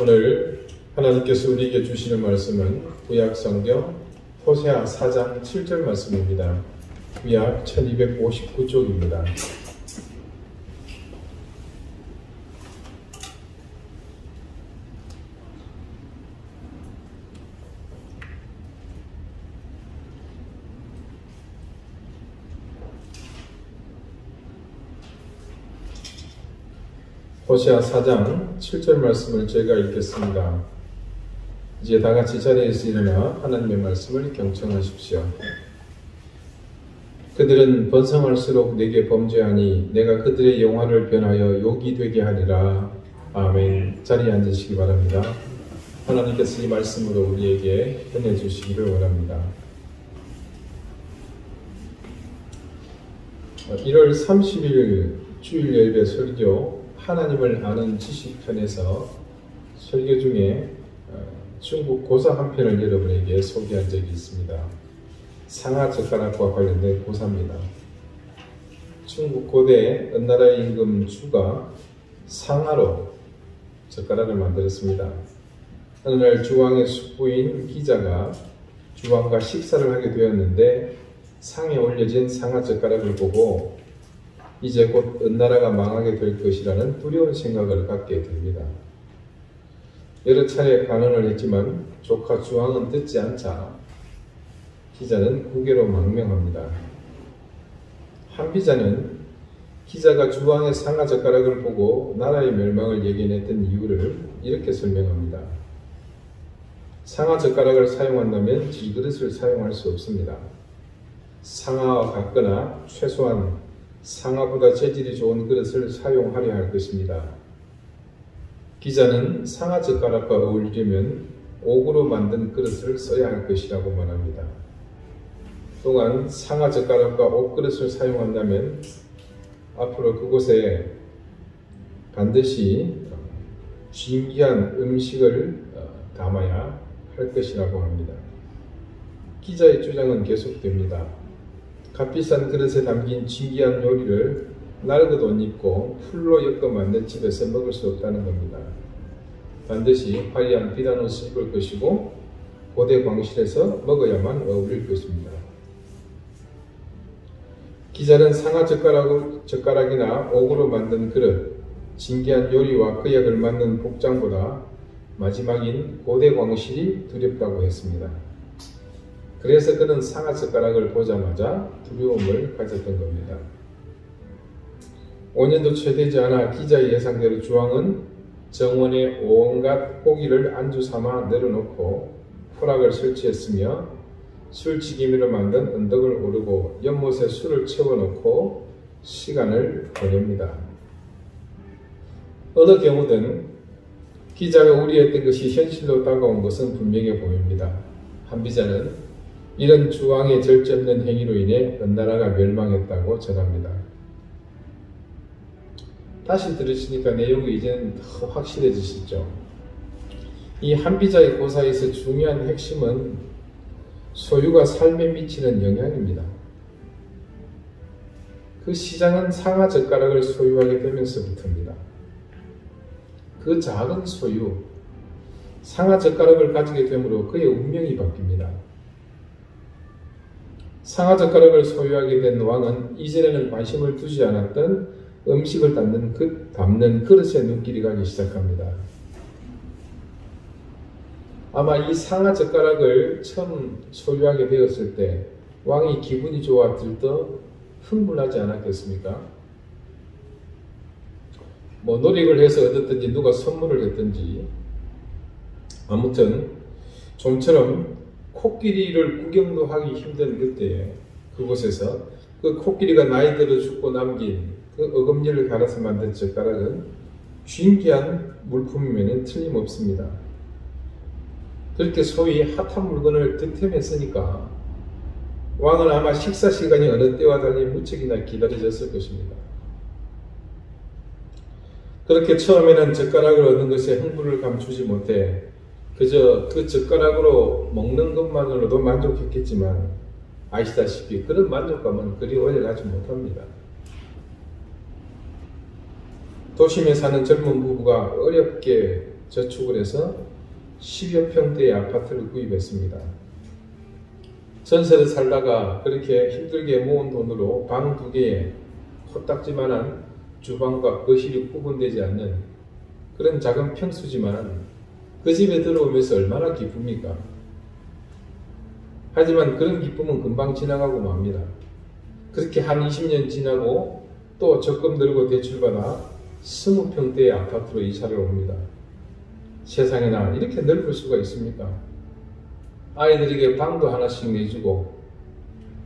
오늘 하나님께서 우리에게 주시는 말씀은 구약성경 호세아 4장 7절 말씀입니다. 구약 1259쪽입니다. 호세아 4장 7절 말씀을 제가 읽겠습니다. 이제 다 같이 자리에서 일어나 하나님의 말씀을 경청하십시오. 그들은 번성할수록 내게 범죄하니 내가 그들의 영화를 변하여 욕이 되게 하리라. 아멘. 자리에 앉으시기 바랍니다. 하나님께서 이 말씀으로 우리에게 은혜 주시기를 원합니다. 1월 30일 주일 예배 설교 하나님을 아는 지식편에서 설교 중에 중국 고사 한 편을 여러분에게 소개한 적이 있습니다. 상하 젓가락과 관련된 고사입니다. 중국 고대 은나라의 임금 주가 상하로 젓가락을 만들었습니다. 어느 날 주왕의 숙부인 기자가 주왕과 식사를 하게 되었는데 상에 올려진 상하 젓가락을 보고 이제 곧 은나라가 망하게 될 것이라는 두려운 생각을 갖게 됩니다. 여러 차례 간언을 했지만 조카 주왕은 듣지 않자 기자는 국외로 망명합니다. 한비자는 기자가 주왕의 상하 젓가락을 보고 나라의 멸망을 예견했던 이유를 이렇게 설명합니다. 상하 젓가락을 사용한다면 질그릇을 사용할 수 없습니다. 상하와 같거나 최소한 상하보다 재질이 좋은 그릇을 사용하려 할 것입니다. 기자는 상하 젓가락과 어울리려면 옥으로 만든 그릇을 써야 할 것이라고 말합니다. 또한 상하 젓가락과 옥 그릇을 사용한다면 앞으로 그곳에 반드시 진귀한 음식을 담아야 할 것이라고 합니다. 기자의 주장은 계속됩니다. 값비싼 그릇에 담긴 진귀한 요리를 낡은 옷 입고 풀로 엮어 만든 집에서 먹을 수 없다는 겁니다. 반드시 화려한 비단 옷을 입을 것이고 고대 광실에서 먹어야만 어울릴 것입니다. 기자는 상하 젓가락이나 옥으로 만든 그릇, 진귀한 요리와 그 약을 만든 복장보다 마지막인 고대 광실이 두렵다고 했습니다. 그래서 그는 상하 젓가락을 보자마자 두려움을 가졌던 겁니다. 5년도 채 되지 않아 기자의 예상대로 주왕은 정원에 온갖 고기를 안주 삼아 내려놓고 포락을 설치했으며 술지기미로 만든 언덕을 오르고 연못에 술을 채워놓고 시간을 보냅니다. 어느 경우든 기자가 우려했던 것이 현실로 다가온 것은 분명해 보입니다. 한비자는 이런 주왕의 절제없는 행위로 인해 은나라가 멸망했다고 전합니다. 다시 들으시니까 내용이 이제는 더 확실해지시죠. 이 한비자의 고사에서 중요한 핵심은 소유가 삶에 미치는 영향입니다. 그 시장은 상하 젓가락을 소유하게 되면서부터입니다. 그 작은 소유, 상하 젓가락을 가지게 되므로 그의 운명이 바뀝니다. 상하 젓가락을 소유하게 된 왕은 이전에는 관심을 두지 않았던 음식을 담는 그릇에 눈길이 가기 시작합니다. 아마 이 상하 젓가락을 처음 소유하게 되었을 때 왕이 기분이 좋아 들떠 흥분하지 않았겠습니까? 노력을 해서 얻었든지 누가 선물을 했든지 아무튼 좀처럼 코끼리를 구경도 하기 힘든 그때에 그곳에서 그 코끼리가 나이 들어 죽고 남긴 그 어금니를 갈아서 만든 젓가락은 진귀한 물품이면 틀림없습니다. 그렇게 소위 핫한 물건을 득템했으니까 왕은 아마 식사 시간이 어느 때와 달리 무척이나 기다려졌을 것입니다. 그렇게 처음에는 젓가락을 얻는 것에 흥분을 감추지 못해 그저 그 젓가락으로 먹는 것만으로도 만족했겠지만 아시다시피 그런 만족감은 그리 오래가지 못합니다. 도심에 사는 젊은 부부가 어렵게 저축을 해서 10여 평대의 아파트를 구입했습니다. 전세를 살다가 그렇게 힘들게 모은 돈으로 방 2개에 코딱지만한 주방과 거실이 구분되지 않는 그런 작은 평수지만 그 집에 들어오면서 얼마나 기쁩니까? 하지만 그런 기쁨은 금방 지나가고 맙니다. 그렇게 한 20년 지나고 또 적금 들고 대출받아 20평대의 아파트로 이사를 옵니다. 세상에나 이렇게 넓을 수가 있습니까? 아이들에게 방도 하나씩 내주고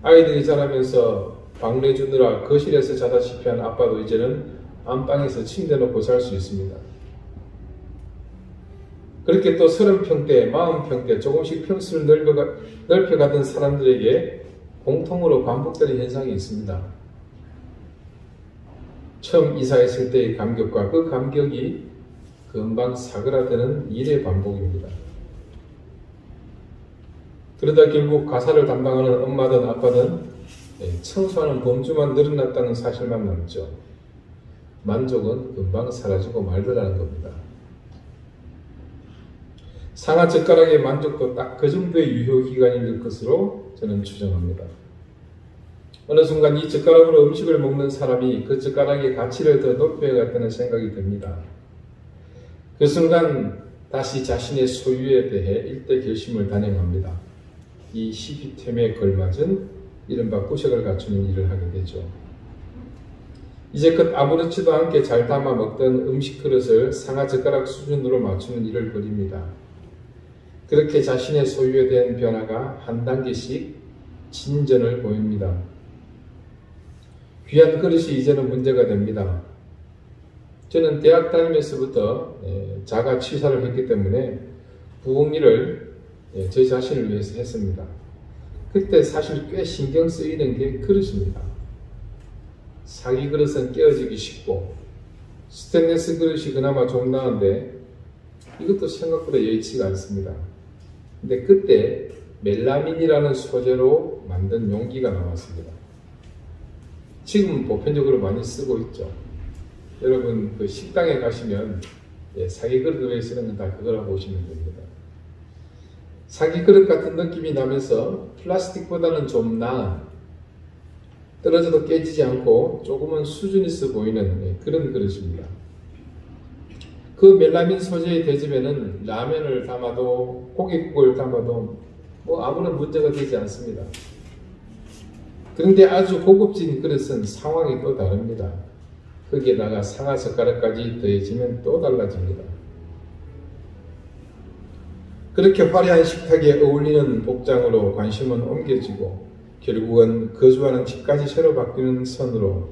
아이들이 자라면서 방 내주느라 거실에서 자다시피 한 아빠도 이제는 안방에서 침대 놓고 잘 수 있습니다. 그렇게 또 30평대, 40평대 조금씩 평수를 넓혀가던 사람들에게 공통으로 반복되는 현상이 있습니다. 처음 이사했을 때의 감격과 그 감격이 금방 사그라드는 일의 반복입니다. 그러다 결국 가사를 담당하는 엄마든 아빠든 청소하는 범주만 늘어났다는 사실만 남죠. 만족은 금방 사라지고 말더라는 겁니다. 상하 젓가락의 만족도 딱 그 정도의 유효기간일 것으로 저는 추정합니다. 어느 순간 이 젓가락으로 음식을 먹는 사람이 그 젓가락의 가치를 더 높여야겠다는 생각이 듭니다. 그 순간 다시 자신의 소유에 대해 일대 결심을 단행합니다. 이 시비템에 걸맞은 이른바 구색을 갖추는 일을 하게 되죠. 이제껏 아무렇지도 않게 잘 담아 먹던 음식 그릇을 상하 젓가락 수준으로 맞추는 일을 벌입니다. 그렇게 자신의 소유에 대한 변화가 한 단계씩 진전을 보입니다. 귀한 그릇이 이제는 문제가 됩니다. 저는 대학 다니면서부터 자가 취사를 했기 때문에 부엌 일을 제 자신을 위해서 했습니다. 그때 사실 꽤 신경 쓰이는 게 그릇입니다. 사기 그릇은 깨어지기 쉽고 스테인리스 그릇이 그나마 좀 나은데 이것도 생각보다 여의치가 않습니다. 근데 그때 멜라민이라는 소재로 만든 용기가 나왔습니다. 지금은 보편적으로 많이 쓰고 있죠. 여러분 그 식당에 가시면 사기 그릇 위에 쓰는 건 다 그거라고 보시면 됩니다. 사기 그릇 같은 느낌이 나면서 플라스틱보다는 좀 나은, 떨어져도 깨지지 않고 조금은 수준 있어 보이는 그런 그릇입니다. 그 멜라민 소재의 대접에는 라면을 담아도 고깃국을 담아도 아무런 문제가 되지 않습니다. 그런데 아주 고급진 그릇은 상황이 또 다릅니다. 거기에다가 상하 젓가락까지 더해지면 또 달라집니다. 그렇게 화려한 식탁에 어울리는 복장으로 관심은 옮겨지고 결국은 거주하는 집까지 새로 바뀌는 선으로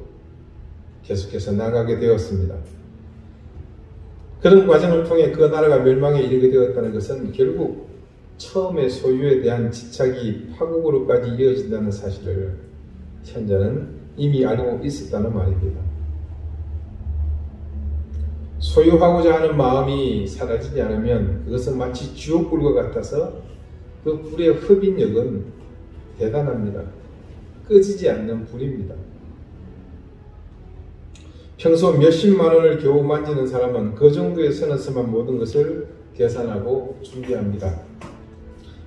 계속해서 나가게 되었습니다. 그런 과정을 통해 그 나라가 멸망에 이르게 되었다는 것은 결국 처음의 소유에 대한 집착이 파국으로까지 이어진다는 사실을 현자는 이미 알고 있었다는 말입니다. 소유하고자 하는 마음이 사라지지 않으면 그것은 마치 지옥불과 같아서 그 불의 흡인력은 대단합니다. 꺼지지 않는 불입니다. 평소 몇십만 원을 겨우 만지는 사람은 그 정도의 선에서만 모든 것을 계산하고 준비합니다.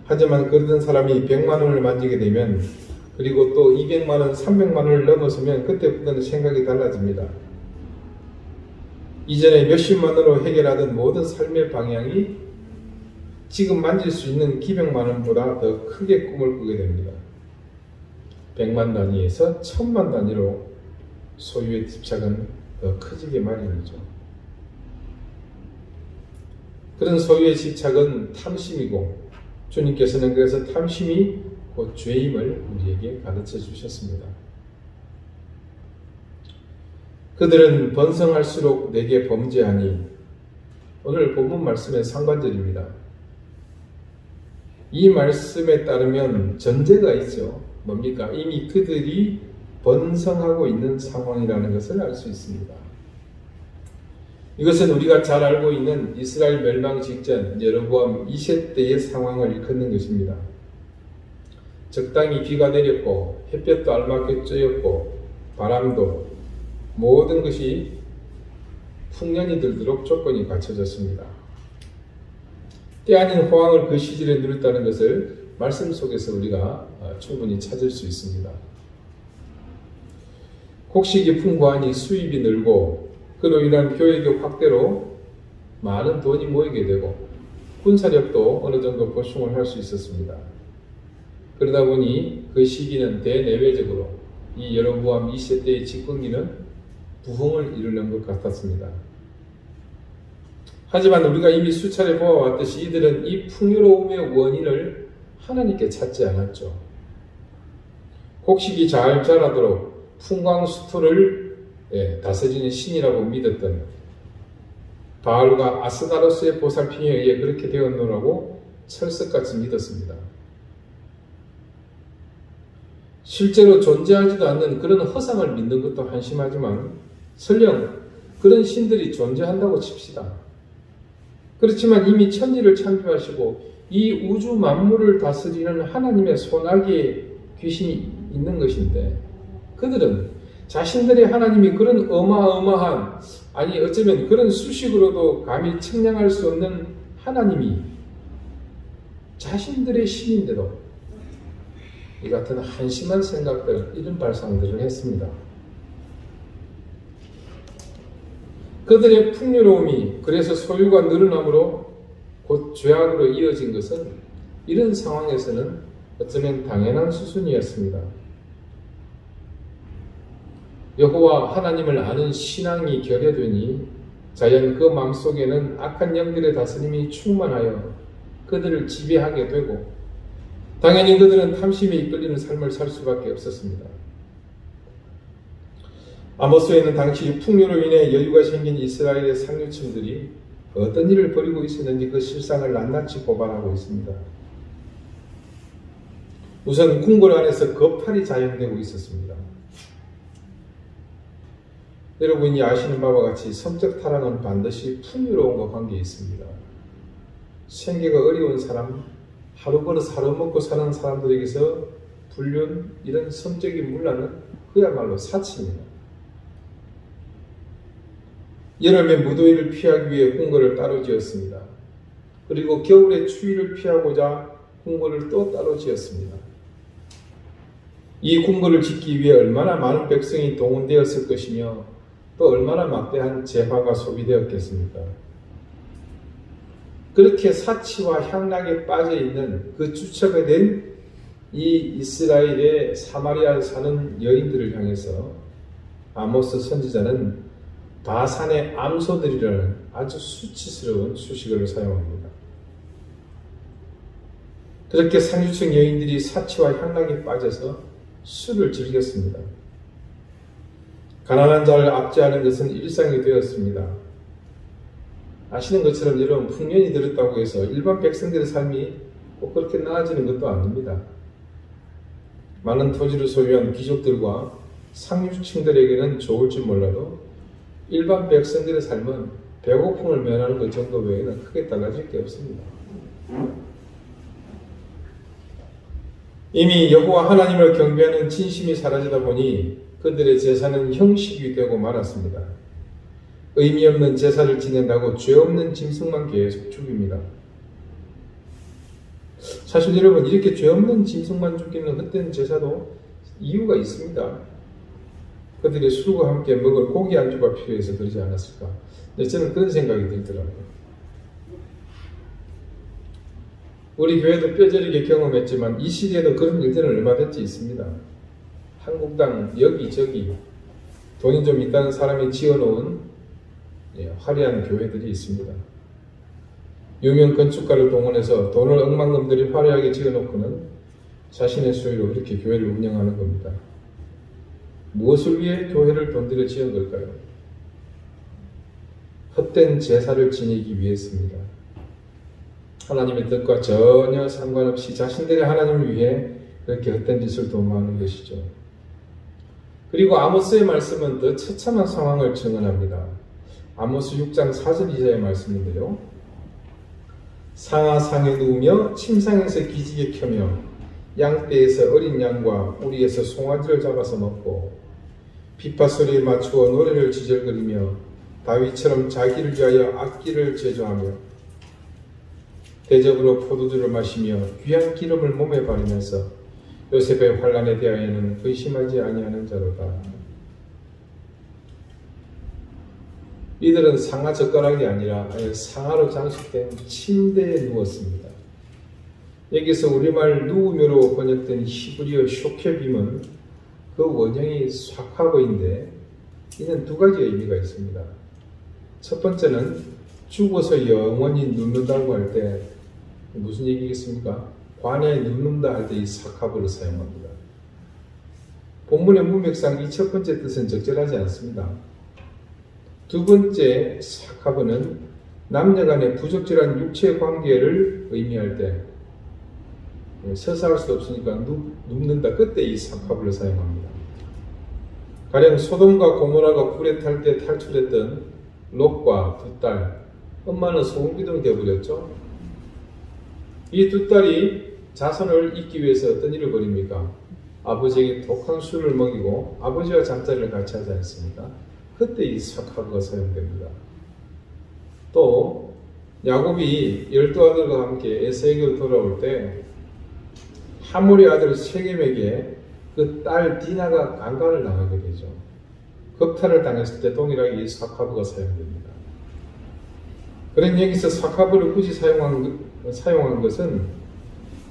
하지만 그러던 사람이 100만 원을 만지게 되면 그리고 또 200만 원, 300만 원을 넘어서면 그때부터는 생각이 달라집니다. 이전에 몇십만 원으로 해결하던 모든 삶의 방향이 지금 만질 수 있는 기백만 원보다 더 크게 꿈을 꾸게 됩니다. 100만 단위에서 1000만 단위로 소유의 집착은 더 커지게 마련이죠. 그런 소유의 집착은 탐심이고 주님께서는 그래서 탐심이 곧 죄임을 우리에게 가르쳐 주셨습니다. 그들은 번성할수록 내게 범죄하니 오늘 본문 말씀의 상반절입니다. 이 말씀에 따르면 전제가 있죠. 뭡니까? 이미 그들이 번성하고 있는 상황이라는 것을 알 수 있습니다. 이것은 우리가 잘 알고 있는 이스라엘 멸망 직전 여로보암 2세 때의 상황을 일컫는 것입니다. 적당히 비가 내렸고 햇볕도 알맞게 쬐었고 바람도 모든 것이 풍년이 들도록 조건이 갖춰졌습니다. 때 아닌 호황을 그 시절에 누렸다는 것을 말씀 속에서 우리가 충분히 찾을 수 있습니다. 곡식이 풍부하니 수입이 늘고 그로 인한 교역의 확대로 많은 돈이 모이게 되고 군사력도 어느 정도 보충을 할 수 있었습니다. 그러다 보니 그 시기는 대내외적으로 이 여로보암 2세 때의 집권기는 부흥을 이루는 것 같았습니다. 하지만 우리가 이미 수차례 보아왔듯이 이들은 이 풍요로움의 원인을 하나님께 찾지 않았죠. 곡식이 잘 자라도록 풍광수토를 다스리는 신이라고 믿었던 바알과 아스다로스의 보살핌에 의해 그렇게 되었노라고 철석같이 믿었습니다. 실제로 존재하지도 않는 그런 허상을 믿는 것도 한심하지만 설령 그런 신들이 존재한다고 칩시다. 그렇지만 이미 천지를 창조하시고 이 우주 만물을 다스리는 하나님의 손아귀에 귀신이 있는 것인데 그들은 자신들의 하나님이 그런 어마어마한, 아니 어쩌면 그런 수식으로도 감히 측량할 수 없는 하나님이 자신들의 신인데도 이 같은 한심한 생각들, 이런 발상들을 했습니다. 그들의 풍요로움이 그래서 소유가 늘어남으로 곧 죄악으로 이어진 것은 이런 상황에서는 어쩌면 당연한 수순이었습니다. 여호와 하나님을 아는 신앙이 결여되니 자연 그 마음속에는 악한 영들의 다스림이 충만하여 그들을 지배하게 되고 당연히 그들은 탐심에 이끌리는 삶을 살 수밖에 없었습니다. 아모스에는 당시 풍요로 인해 여유가 생긴 이스라엘의 상류층들이 어떤 일을 벌이고 있었는지 그 실상을 낱낱이 고발하고 있습니다. 우선 궁궐 안에서 거팔이 자행되고 있었습니다. 여러분이 아시는 바와 같이 성적 타락은 반드시 풍요로움과 관계에 있습니다. 생계가 어려운 사람, 하루버릇 하루 먹고 사는 사람들에게서 불륜, 이런 성적인 문란은 그야말로 사치입니다. 여름의 무더위를 피하기 위해 궁궐을 따로 지었습니다. 그리고 겨울의 추위를 피하고자 궁궐을 또 따로 지었습니다. 이 궁궐을 짓기 위해 얼마나 많은 백성이 동원되었을 것이며 또 얼마나 막대한 재화가 소비되었겠습니까? 그렇게 사치와 향락에 빠져있는 그 주체가 된 이 이스라엘의 사마리아에 사는 여인들을 향해서 아모스 선지자는 바산의 암소들이라는 아주 수치스러운 수식어를 사용합니다. 그렇게 상류층 여인들이 사치와 향락에 빠져서 술을 즐겼습니다. 가난한 자를 압제하는 것은 일상이 되었습니다. 아시는 것처럼 여러분, 풍년이 들었다고 해서 일반 백성들의 삶이 꼭 그렇게 나아지는 것도 아닙니다. 많은 토지를 소유한 귀족들과 상류층들에게는 좋을지 몰라도 일반 백성들의 삶은 배고픔을 면하는 것 정도 외에는 크게 달라질 게 없습니다. 이미 여호와 하나님을 경배하는 진심이 사라지다 보니 그들의 제사는 형식이 되고 말았습니다. 의미 없는 제사를 지낸다고 죄 없는 짐승만 계속 죽입니다. 사실 여러분, 이렇게 죄 없는 짐승만 죽이는 헛된 제사도 이유가 있습니다. 그들이 술과 함께 먹을 고기 안주가 필요해서 그러지 않았을까? 저는 그런 생각이 들더라고요. 우리 교회도 뼈저리게 경험했지만 이 시대에도 그런 일들은 얼마든지 있습니다. 한국당 여기저기 돈이 좀 있다는 사람이 지어놓은 화려한 교회들이 있습니다. 유명 건축가를 동원해서 돈을 억만금들이 화려하게 지어놓고는 자신의 소유로 그렇게 교회를 운영하는 겁니다. 무엇을 위해 교회를 돈들여 지은 걸까요? 헛된 제사를 지니기 위해서입니다. 하나님의 뜻과 전혀 상관없이 자신들의 하나님을 위해 그렇게 헛된 짓을 도모하는 것이죠. 그리고 아모스의 말씀은 더 처참한 상황을 증언합니다. 아모스 6장 4절 이하의 말씀인데요. 상하상에 누우며 침상에서 기지개 켜며 양떼에서 어린 양과 우리에서 송아지를 잡아서 먹고 비파 소리에 맞추어 노래를 지절거리며 다윗처럼 자기를 위하여 악기를 제조하며 대접으로 포도주를 마시며 귀한 기름을 몸에 바르면서 요셉의 환난에 대하여는 근심하지 아니하는 자로다. 이들은 상하 젓가락이 아니라 상하로 장식된 침대에 누웠습니다. 여기서 우리말 누우며로 번역된 히브리어 쇼케빔은 그 원형이 삭하버인데 이는 두 가지 의미가 있습니다. 첫 번째는 죽어서 영원히 눕는다고 할 때 무슨 얘기겠습니까? 관에 눕는다 할 때 이 삭하버를 사용합니다. 본문의 문맥상 이 첫 번째 뜻은 적절하지 않습니다. 두 번째 삭하버는 남녀 간의 부적절한 육체 관계를 의미할 때 서서 할 수 없으니까 눕는다. 그때 이 삭하버를 사용합니다. 가령 소돔과 고모라가 불에 탈 때 탈출했던 롯과 두 딸, 엄마는 소금기둥이 되어버렸죠. 이 두 딸이 자손을 잇기 위해서 어떤 일을 벌입니까? 아버지에게 독한 술을 먹이고 아버지와 잠자리를 같이 하지 않습니까? 그때 이 삭하버가 사용됩니다. 또 야곱이 12아들과 함께 에사에게로 돌아올 때 하몰의 아들 세겜에게 그 딸 디나가 강간을 당하게 되죠. 겁탈을 당했을 때 동일하게 이 삭하버가 사용됩니다. 그런 여기서 삭하버를 굳이 사용한 것은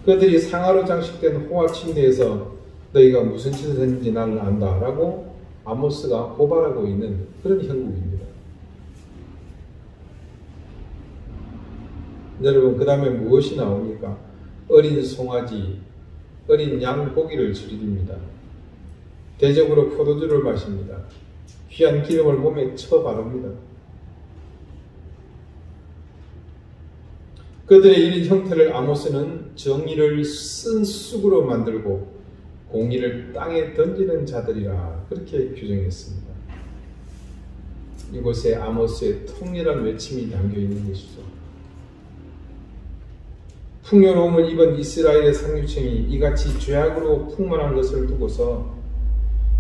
그들이 상하로 장식된 호화 침대에서 너희가 무슨 짓을 했는지 나는 안다 라고 아모스가 고발하고 있는 그런 형국입니다. 여러분, 그 다음에 무엇이 나옵니까? 어린 송아지, 어린 양 고기를 즐깁니다. 대접으로 포도주를 마십니다. 귀한 기름을 몸에 쳐 바릅니다. 그들의 이런 형태를 아모스는 정의를 쓴 쑥으로 만들고 공의를 땅에 던지는 자들이라 그렇게 규정했습니다. 이곳에 아모스의 통렬한 외침이 담겨있는 것이죠. 풍요로움을 입은 이스라엘의 상류층이 이같이 죄악으로 풍만한 것을 두고서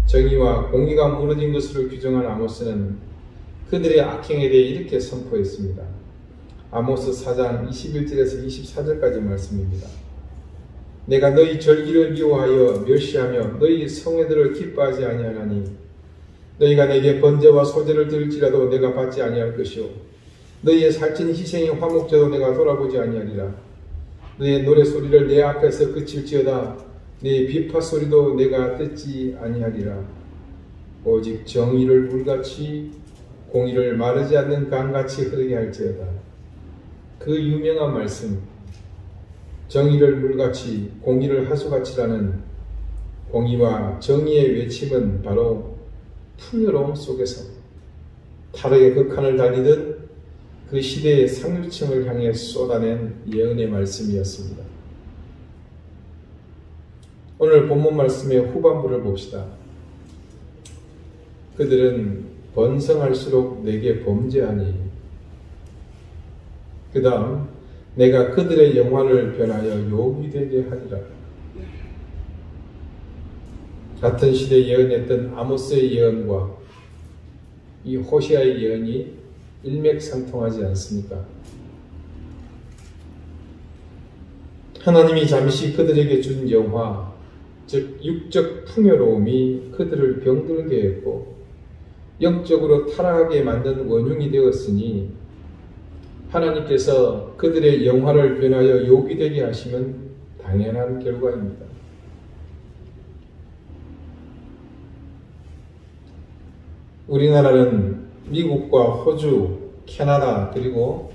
정의와 공의가 무너진 것으로 규정한 아모스는 그들의 악행에 대해 이렇게 선포했습니다. 아모스 4장 21절에서 24절까지 말씀입니다. 내가 너희 절기를 미워하여 멸시하며 너희 성회들을 기뻐하지 아니하나니 너희가 내게 번제와 소제를 드릴지라도 내가 받지 아니할 것이요 너희의 살찐 희생이 화목제도 내가 돌아보지 아니하리라. 너의 노래소리를 내 앞에서 그칠지어다 네 비파소리도 내가 듣지 아니하리라. 오직 정의를 물같이 공의를 마르지 않는 강같이 흐르게 할지어다. 그 유명한 말씀, 정의를 물같이 공의를 하수같이라는 공의와 정의의 외침은 바로 풍요로움 속에서 타락의 극한을 달리던 그 시대의 상류층을 향해 쏟아낸 예언의 말씀이었습니다. 오늘 본문 말씀의 후반부를 봅시다. 그들은 번성할수록 내게 범죄하니 그 다음 내가 그들의 영화를 변하여 욕이 되게 하리라. 같은 시대에 예언했던 아모스의 예언과 이 호시아의 예언이 일맥상통하지 않습니까? 하나님이 잠시 그들에게 준 영화, 즉 육적 풍요로움이 그들을 병들게 했고 영적으로 타락하게 만든 원흉이 되었으니 하나님께서 그들의 영화를 변하여 욕이 되게 하시면 당연한 결과입니다. 우리나라는 미국과 호주, 캐나다 그리고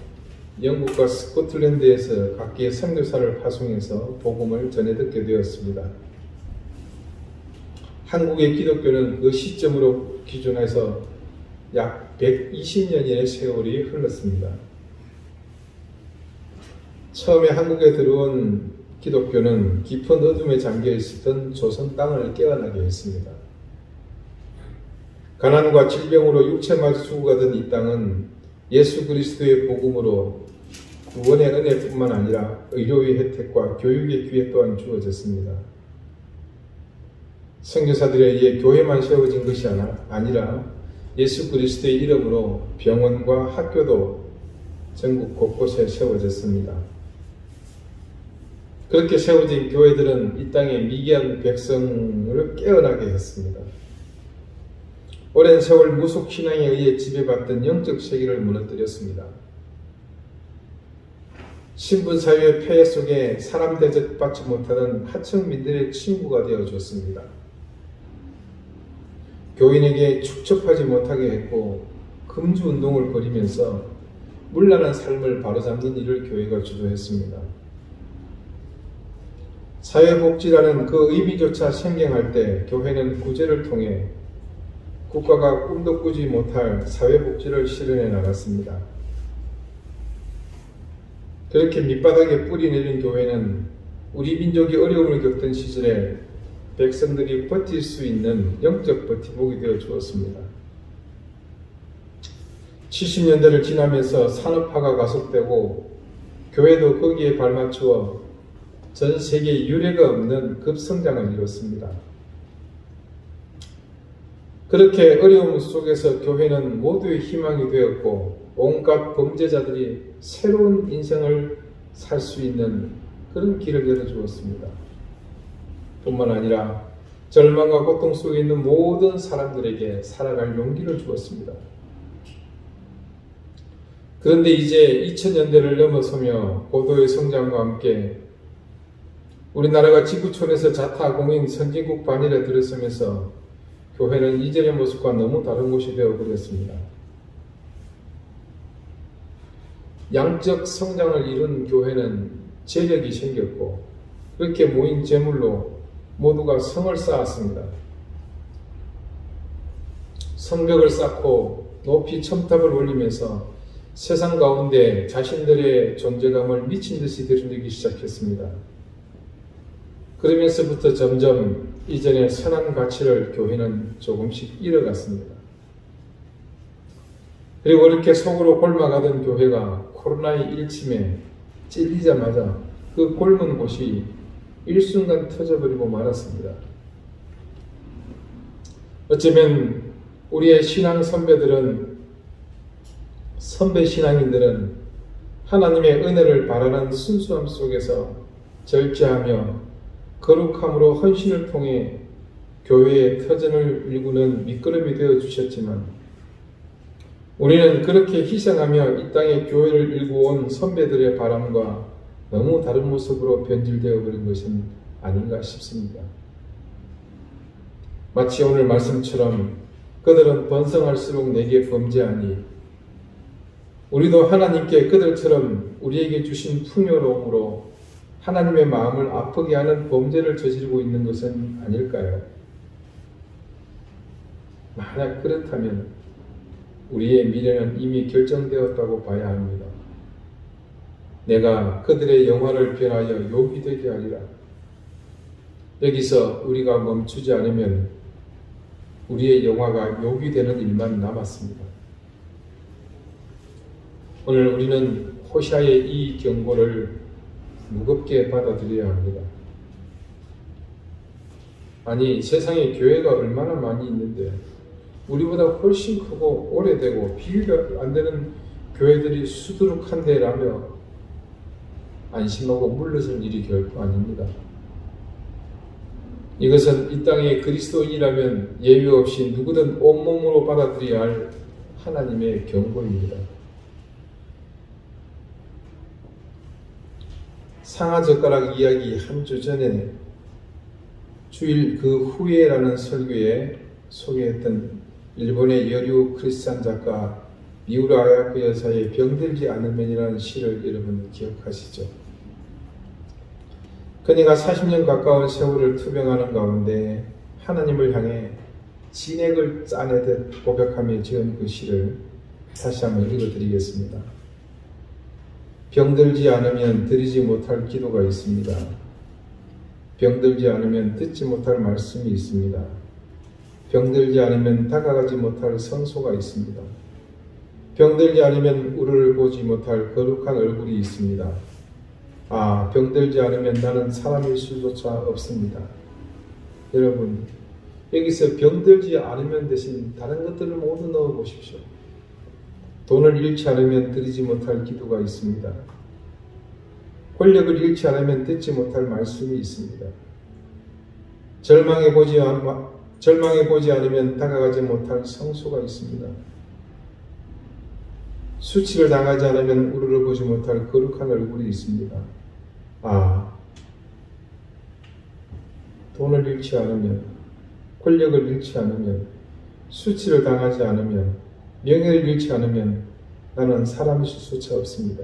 영국과 스코틀랜드에서 각기의 선교사를 파송해서 복음을 전해 듣게 되었습니다. 한국의 기독교는 그 시점으로 기준해서 약 120년의 세월이 흘렀습니다. 처음에 한국에 들어온 기독교는 깊은 어둠에 잠겨 있었던 조선 땅을 깨어나게 했습니다. 가난과 질병으로 육체마저 죽어가던 이 땅은 예수 그리스도의 복음으로 구원의 은혜뿐만 아니라 의료의 혜택과 교육의 기회 또한 주어졌습니다. 선교사들에 의해 교회만 세워진 것이 아니라 예수 그리스도의 이름으로 병원과 학교도 전국 곳곳에 세워졌습니다. 그렇게 세워진 교회들은 이 땅의 미개한 백성을 깨어나게 했습니다. 오랜 세월 무속신앙에 의해 지배받던 영적 세계를 무너뜨렸습니다. 신분사회의 폐해 속에 사람 대접받지 못하던 하층민들의 친구가 되어줬습니다. 교인에게 축적하지 못하게 했고 금주운동을 벌이면서 문란한 삶을 바로잡는 일을 교회가 주도했습니다. 사회복지라는 그 의미조차 생경할 때 교회는 구제를 통해 국가가 꿈도 꾸지 못할 사회복지를 실현해 나갔습니다. 그렇게 밑바닥에 뿌리 내린 교회는 우리 민족이 어려움을 겪던 시절에 백성들이 버틸 수 있는 영적 버팀목이 되어 주었습니다. 70년대를 지나면서 산업화가 가속되고 교회도 거기에 발맞추어 전 세계에 유례가 없는 급성장을 이뤘습니다. 그렇게 어려움 속에서 교회는 모두의 희망이 되었고 온갖 범죄자들이 새로운 인생을 살 수 있는 그런 길을 열어주었습니다. 뿐만 아니라 절망과 고통 속에 있는 모든 사람들에게 살아갈 용기를 주었습니다. 그런데 이제 2000년대를 넘어서며 고도의 성장과 함께 우리나라가 지구촌에서 자타공인 선진국 반열에 들어서면서 교회는 이전의 모습과 너무 다른 곳이 되어버렸습니다. 양적 성장을 이룬 교회는 재력이 생겼고 그렇게 모인 재물로 모두가 성을 쌓았습니다. 성벽을 쌓고 높이 첨탑을 올리면서 세상 가운데 자신들의 존재감을 미친 듯이 드러내기 시작했습니다. 그러면서부터 점점 이전의 선한 가치를 교회는 조금씩 잃어갔습니다. 그리고 이렇게 속으로 곪아가던 교회가 코로나의 일침에 찔리자마자 그 곪은 곳이 일순간 터져버리고 말았습니다. 어쩌면 우리의 신앙 선배 신앙인들은 하나님의 은혜를 바라는 순수함 속에서 절제하며 거룩함으로 헌신을 통해 교회의 터전을 일구는 미끄럼이 되어 주셨지만 우리는 그렇게 희생하며 이 땅에 교회를 일구어온 선배들의 바람과 너무 다른 모습으로 변질되어 버린 것은 아닌가 싶습니다. 마치 오늘 말씀처럼 그들은 번성할수록 내게 범죄하니 우리도 하나님께 그들처럼 우리에게 주신 풍요로움으로 하나님의 마음을 아프게 하는 범죄를 저지르고 있는 것은 아닐까요? 만약 그렇다면 우리의 미래는 이미 결정되었다고 봐야 합니다. 내가 그들의 영화를 변하여 욕이 되게 하리라. 여기서 우리가 멈추지 않으면 우리의 영화가 욕이 되는 일만 남았습니다. 오늘 우리는 호시아의 이 경고를 무겁게 받아들여야 합니다. 아니, 세상에 교회가 얼마나 많이 있는데 우리보다 훨씬 크고 오래되고 비교가 안 되는 교회들이 수두룩한데라며 안심하고 물러설 일이 결코 아닙니다. 이것은 이 땅에 그리스도인이라면 예외 없이 누구든 온몸으로 받아들여야 할 하나님의 경고입니다. 상하젓가락 이야기 한 주 전에 주일 그 후에라는 설교에 소개했던 일본의 여류 크리스찬 작가 미우라 아야코 여사의 병들지 않으면이라는 시를 여러분 기억하시죠? 그녀가 40년 가까운 세월을 투병하는 가운데 하나님을 향해 진액을 짜내듯 고백하며 지은 그 시를 다시 한번 읽어드리겠습니다. 병들지 않으면 드리지 못할 기도가 있습니다. 병들지 않으면 듣지 못할 말씀이 있습니다. 병들지 않으면 다가가지 못할 성소가 있습니다. 병들지 않으면 우리를 보지 못할 거룩한 얼굴이 있습니다. 아, 병들지 않으면 나는 사람일 수조차 없습니다. 여러분, 여기서 병들지 않으면 대신 다른 것들을 모두 넣어 보십시오. 돈을 잃지 않으면 드리지 못할 기도가 있습니다. 권력을 잃지 않으면 듣지 못할 말씀이 있습니다. 절망해 보지 않으면 다가가지 못할 성소가 있습니다. 수치를 당하지 않으면 우러러 보지 못할 거룩한 얼굴이 있습니다. 돈을 잃지 않으면, 권력을 잃지 않으면, 수치를 당하지 않으면, 명예를 잃지 않으면 나는 사람일 수차 없습니다.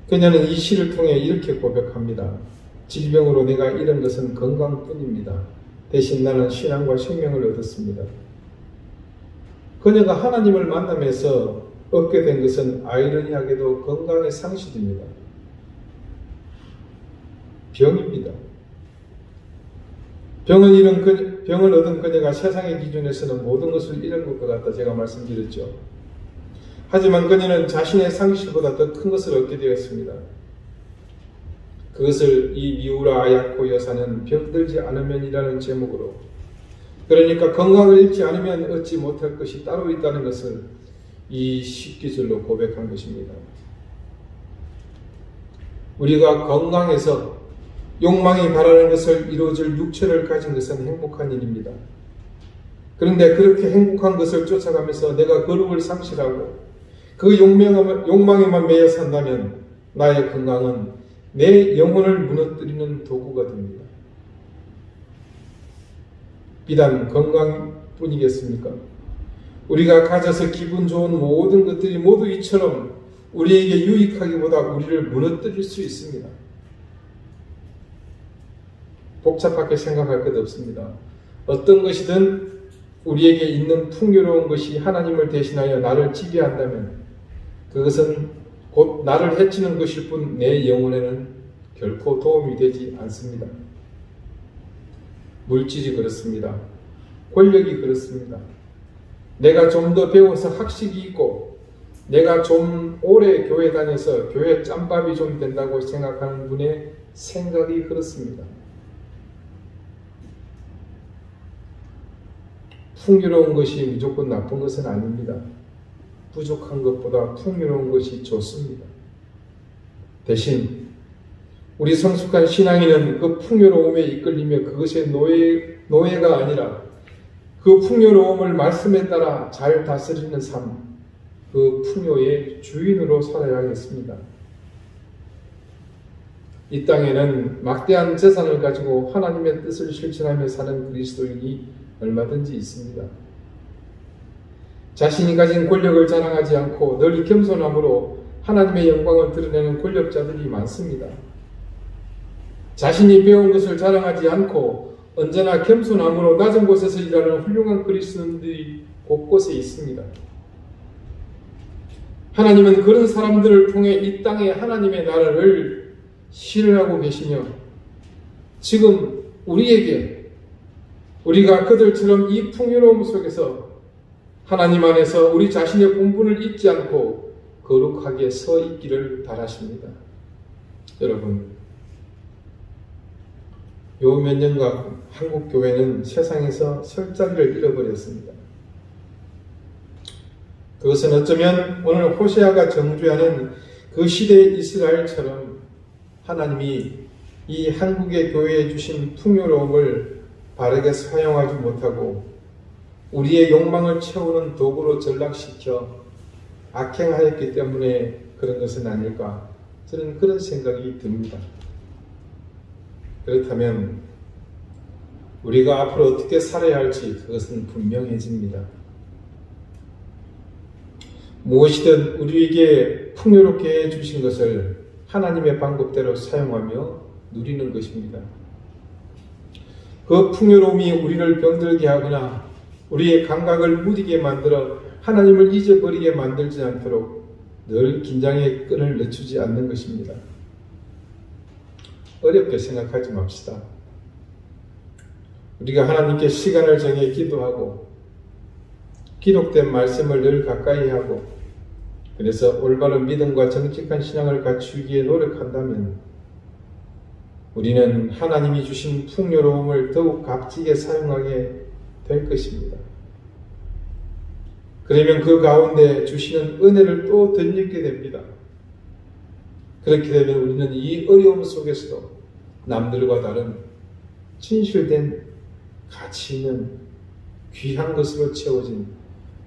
그녀는 이 시를 통해 이렇게 고백합니다. 질병으로 내가 잃은 것은 건강뿐입니다. 대신 나는 신앙과 생명을 얻었습니다. 그녀가 하나님을 만나면서 얻게 된 것은 아이러니하게도 건강의 상실입니다. 병입니다. 병을 얻은 그녀가 세상의 기준에서는 모든 것을 잃은 것과 같다 제가 말씀드렸죠. 하지만 그녀는 자신의 상실보다 더 큰 것을 얻게 되었습니다. 그것을 이 미우라 아야코 여사는 병들지 않으면이라는 제목으로, 그러니까 건강을 잃지 않으면 얻지 못할 것이 따로 있다는 것을 이 10기절로 고백한 것입니다. 우리가 건강해서 욕망이 바라는 것을 이루어줄 육체를 가진 것은 행복한 일입니다. 그런데 그렇게 행복한 것을 쫓아가면서 내가 거룩을 상실하고 그 욕망에만 매여 산다면 나의 건강은 내 영혼을 무너뜨리는 도구가 됩니다. 비단 건강뿐이겠습니까? 우리가 가져서 기분 좋은 모든 것들이 모두 이처럼 우리에게 유익하기보다 우리를 무너뜨릴 수 있습니다. 복잡하게 생각할 것 없습니다. 어떤 것이든 우리에게 있는 풍요로운 것이 하나님을 대신하여 나를 지배한다면 그것은 곧 나를 해치는 것일 뿐 내 영혼에는 결코 도움이 되지 않습니다. 물질이 그렇습니다. 권력이 그렇습니다. 내가 좀 더 배워서 학식이 있고 내가 좀 오래 교회 다녀서 교회 짬밥이 좀 된다고 생각하는 분의 생각이 그렇습니다. 풍요로운 것이 무조건 나쁜 것은 아닙니다. 부족한 것보다 풍요로운 것이 좋습니다. 대신 우리 성숙한 신앙인은 그 풍요로움에 이끌리며 그것의 노예가 아니라 그 풍요로움을 말씀에 따라 잘 다스리는 삶, 그 풍요의 주인으로 살아야겠습니다. 이 땅에는 막대한 재산을 가지고 하나님의 뜻을 실천하며 사는 그리스도인이 얼마든지 있습니다. 자신이 가진 권력을 자랑하지 않고 늘 겸손함으로 하나님의 영광을 드러내는 권력자들이 많습니다. 자신이 배운 것을 자랑하지 않고 언제나 겸손함으로 낮은 곳에서 일하는 훌륭한 그리스도인들이 곳곳에 있습니다. 하나님은 그런 사람들을 통해 이 땅에 하나님의 나라를 실현하고 계시며 지금 우리가 그들처럼 이 풍요로움 속에서 하나님 안에서 우리 자신의 본분을 잊지 않고 거룩하게 서 있기를 바라십니다. 여러분, 요 몇 년간 한국 교회는 세상에서 설 자리를 잃어버렸습니다. 그것은 어쩌면 오늘 호세아가 정죄하는 그 시대의 이스라엘처럼 하나님이 이 한국의 교회에 주신 풍요로움을 바르게 사용하지 못하고 우리의 욕망을 채우는 도구로 전락시켜 악행하였기 때문에 그런 것은 아닐까, 저는 그런 생각이 듭니다. 그렇다면 우리가 앞으로 어떻게 살아야 할지 그것은 분명해집니다. 무엇이든 우리에게 풍요롭게 해주신 것을 하나님의 방법대로 사용하며 누리는 것입니다. 그 풍요로움이 우리를 병들게 하거나 우리의 감각을 무디게 만들어 하나님을 잊어버리게 만들지 않도록 늘 긴장의 끈을 늦추지 않는 것입니다. 어렵게 생각하지 맙시다. 우리가 하나님께 시간을 정해 기도하고 기록된 말씀을 늘 가까이 하고 그래서 올바른 믿음과 정직한 신앙을 갖추기에 노력한다면 우리는 하나님이 주신 풍요로움을 더욱 값지게 사용하게 될 것입니다. 그러면 그 가운데 주시는 은혜를 또 덧입게 됩니다. 그렇게 되면 우리는 이 어려움 속에서도 남들과 다른 진실된 가치 있는 귀한 것으로 채워진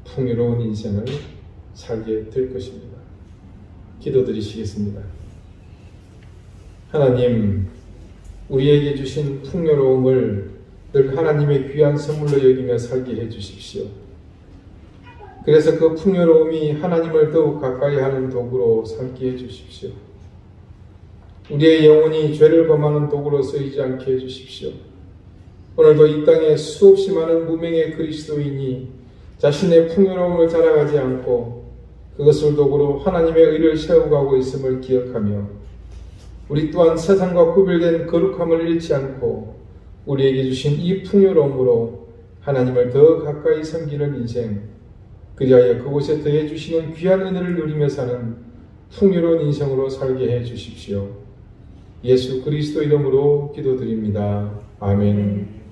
풍요로운 인생을 살게 될 것입니다. 기도드리시겠습니다. 하나님, 우리에게 주신 풍요로움을 늘 하나님의 귀한 선물로 여기며 살게 해주십시오. 그래서 그 풍요로움이 하나님을 더욱 가까이 하는 도구로 삼게 해주십시오. 우리의 영혼이 죄를 범하는 도구로 쓰이지 않게 해주십시오. 오늘도 이 땅에 수없이 많은 무명의 그리스도인이 자신의 풍요로움을 자랑하지 않고 그것을 도구로 하나님의 의를 세워가고 있음을 기억하며 우리 또한 세상과 구별된 거룩함을 잃지 않고 우리에게 주신 이 풍요로움으로 하나님을 더 가까이 섬기는 인생, 그리하여 그곳에 더해 주시는 귀한 은혜를 누리며 사는 풍요로운 인생으로 살게 해 주십시오. 예수 그리스도 이름으로 기도드립니다. 아멘.